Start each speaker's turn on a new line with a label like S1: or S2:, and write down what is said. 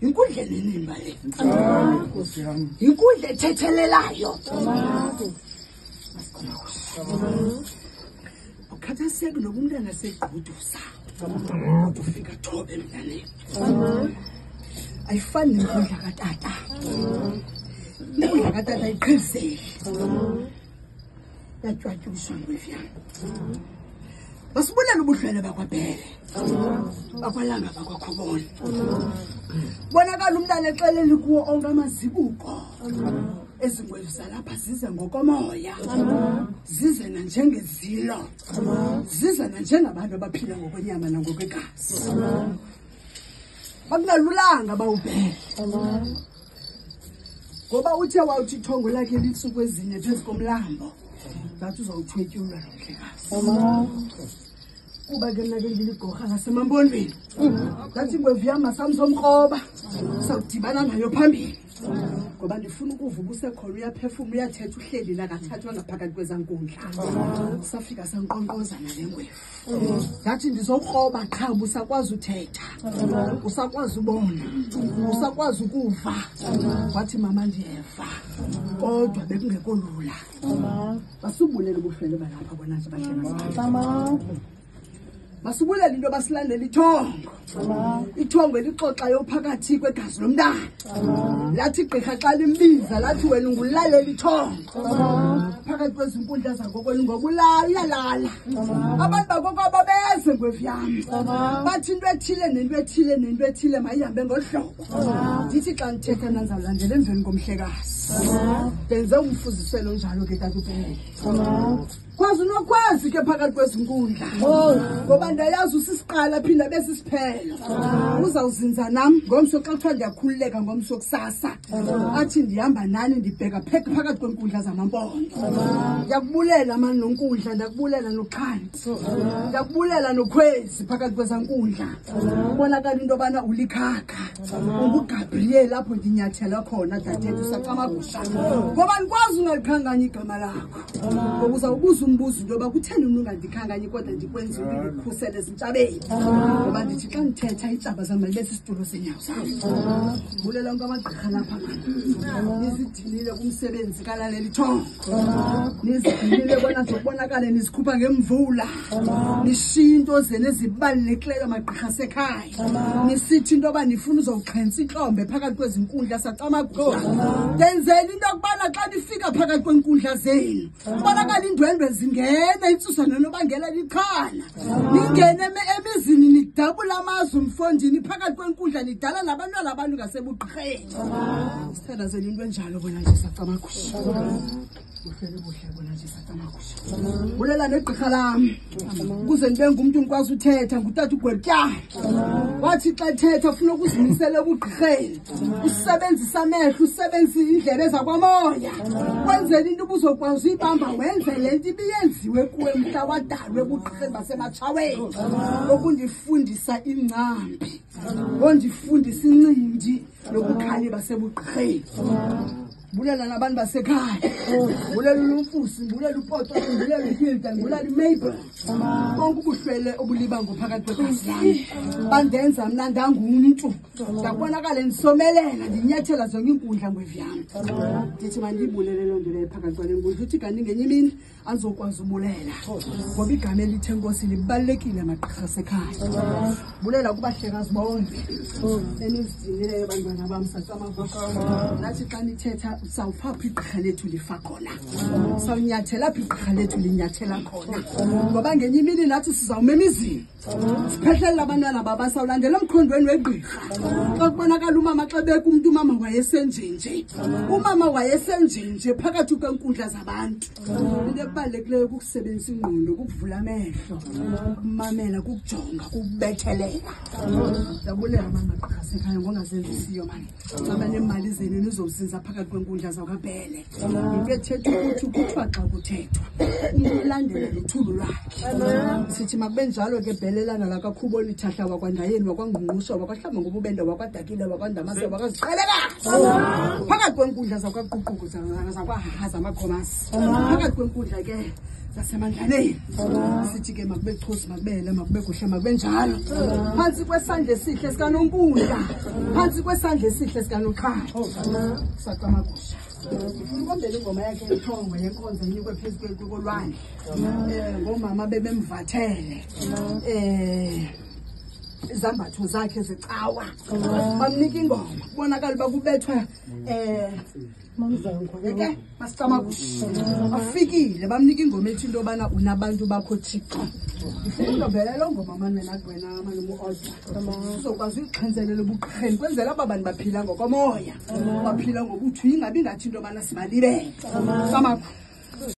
S1: Inkundla nenimba le. Inkundla ethethelelayo. Ukhathaseke nokumntana segquduza. Ufika thobe emntaneni. Ayifani nenkundla katata. Inkundla katata iqhizeli. Yatshwatyuswa ngwefyana. Basibulela ubudlwane bakwaBhele. Bakwalanga bakwakhubona. Bonakala umntana exeleli kuwo onke amazibuko. Ezingwevu zalapha zize ngokomoya. Zize nanjengezilo. Zize nanjengabantu abaphila ngokwenyama nangokwegazi. Bakungalulanga bawuBhele. Ngoba uthe wawuthi ithongo lakhe litsuku ezine phezu komlambo. Bathi uzawuthwetyulwa lo mhlekazi. Kuba ke nake ngiligorha ngasemambondweni. Ngathi ingwevu yami masamzomkroba. Sawudibana nayo phambili. Ngoba ndifuna ukuvuka usekhona uyaphefumula uyathetha uhleli la kathathwa ngaphakathi kwezankundla. Safika sanqonqoza nale ngwevu. Ngathi ndizokroba qha usakwazi uthetha. Usakwazi ubona. Usakwazi ukuva. Wathi mama ndiyeva. Kodwa bekungekho lula. Basubulele ubufele balapha bona nje bahlala. Basibulela into basilandela ithongo. Ithongo elixoxayo phakathi kwegazi lomntana. Lathi igqirha xa limbiza lathi wena ungulalela ithongo. Phakathi kwezinkundla zakokwenu ngokulala. Abantu bakokwabo beze ngwevu yami. Bathi into ethile nento ethile nento ethile mayihambe ngohlobo. Ndithi xa ndithetha nanzalandela emveni komhlekazi. Benze umfuziselo njalo ke tata uBhele. Kwazi nokwazi ke phakathi kwezinkundla. Ngoba ndayazi usisiqala phinda besisiphelo. Uzawuzinza nami ngomso xa kuthiwa ndiyakhululeka ngomso kusasa. Athi ndihamba nani ndibheka phakathi kwenkundla zamampondo. Ndiyakubulela mani nonkundla, ndiyakubulela noqhanti. Ndiyakubulela nokhwezi phakathi kwezankundla. Ubonakala into yobana ulikhakha. UnguGabriel lapho ndinyathela khona dadethu saqamagusha. Ngoba ndikwazi ungalikhanganya igama lakho. Ngoba uzawubuza umbuzo into yoba kutheni ungandikhanganyi kodwa ndikwenza impilo ikhusele ezintabeni. Ngoba ndithi xa ndithetha iintaba zami bese isitulo senyawo zami. Bulela onke amagqirha lapha mani. Nizidinile kumsebenzi kalalela ithongo. Nizidinile bona zokubonakala nizikhupha ngemvula. Nishiya into zenu ezibalulekileyo amagqirha asekhaya. Nisithi into yoba nifuna uzowuxhensa intlombe phakathi kwezinkundla sacamagusha. Denzeni into yokubana xa nifika phakathi kwenkundla zenu ubonakala indwendwe zingena intsusa nonobangela lichana. Ningene emizini nidabula amazwi mfondini phakathi kwenkundla nidala nabantwana abantu ngasebugqirheni. Sithanda zenu into enjalo bona nje sacamagusha. Uhlele buhle bona nje sacamagusha. Bulela negqirha lami. Ukuze ndibe ngumuntu ngikwazi uthetha ngutata uGwetya. Wathi xa ethetha ufuna ukuzimisela ebugqirheni. Usebenzisa amehlo, usebenzisa indlebe zakwamoya. Wenzela into ubuzokwazi uyibamba wenze lento ibiyenziwe kuwe mhla wadalwe ebugqirheni basematshaweni. Okundifundisa ingcambi. Ondifundisa incindi yobukhali basebugqirheni. Bulela nabantu basekhaya. Bulela uMfusi, bulela uPoto, bulela uHilda, bulela uMabel. Bonke ubuhlwele obuliba ngophakathi kwegazi lami. Bandenza mina ndangumuntu. Ndabonakala ndisomelela ndinyathela zonke inkundla ngwevu yami. Ndithi mandibulele loo nto leyo phakathi kwale nkundla. Uthi kanti ngenye imini andizokwazi ubulela. Ngoba igama elithi Nkosi libalulekile amagqirha asekhaya. Bulela kubahlekazi bonke. Enizidinileyo bantwana bam sacamagusha. Nathi xa nithetha sawuphapha igqirha lethu lifa khona sawunyathela apha igqirha lethu linyathela khona ngoba ngenye imini nathi sizawumema izini siphehlelela abantwana babasawulandela emkhondweni wegqirha xa kubonakala umama xa beka umntu umama wayesenjenje phakathi kwenkundla zabantu into ebalulekileyo kukusebenzisa ingqondo kukuvula amehlo ukumamela kukujonga kukubethelela ndabulela mama gqirha sekhaya ngongazenzisiyo mani xa nemali zenu nizozinza phakathi kwenkundla zakwabhele into ethetha ukuthi kuthiwa xa kuthethwa umntu ulandela lithulu lwakhe sithi makube njalo ke bhelelana lakakhubo lithahla wakwandayeni wakwangqungqusha wakwahlamba ngobubende wakwadakile wakwandamase wakazixelela phakathi kwenkundla zakwaququku zakwahaza amakhomasi phakathi kwenkundla ke zasemandlaleni sithi ke makube chosi makubele makube kuhle makube njalo phansi kwesandla esihle sikanonkundla phansi kwesandla esihle sikanoqhala saqamagusha ngombele ingoma yakhe ithongo yenkonzo enikwe phezulu kolwandle ngomama bebemvathele izambatho zakhe zicawa bamnika ingoma kubonakala uba kubethwa ke masicamagusha afikile bamnika ingoma ethi into yobana unabantu bakho Thixo into vele lo ngoma mani wena kuwena mani umu-oza uzokwazi uyixhenzelela ubuqheni kwenzela aba bantu baphila ngokomoya baphila ngobuthi ingabi ngathi into yobana sibalibele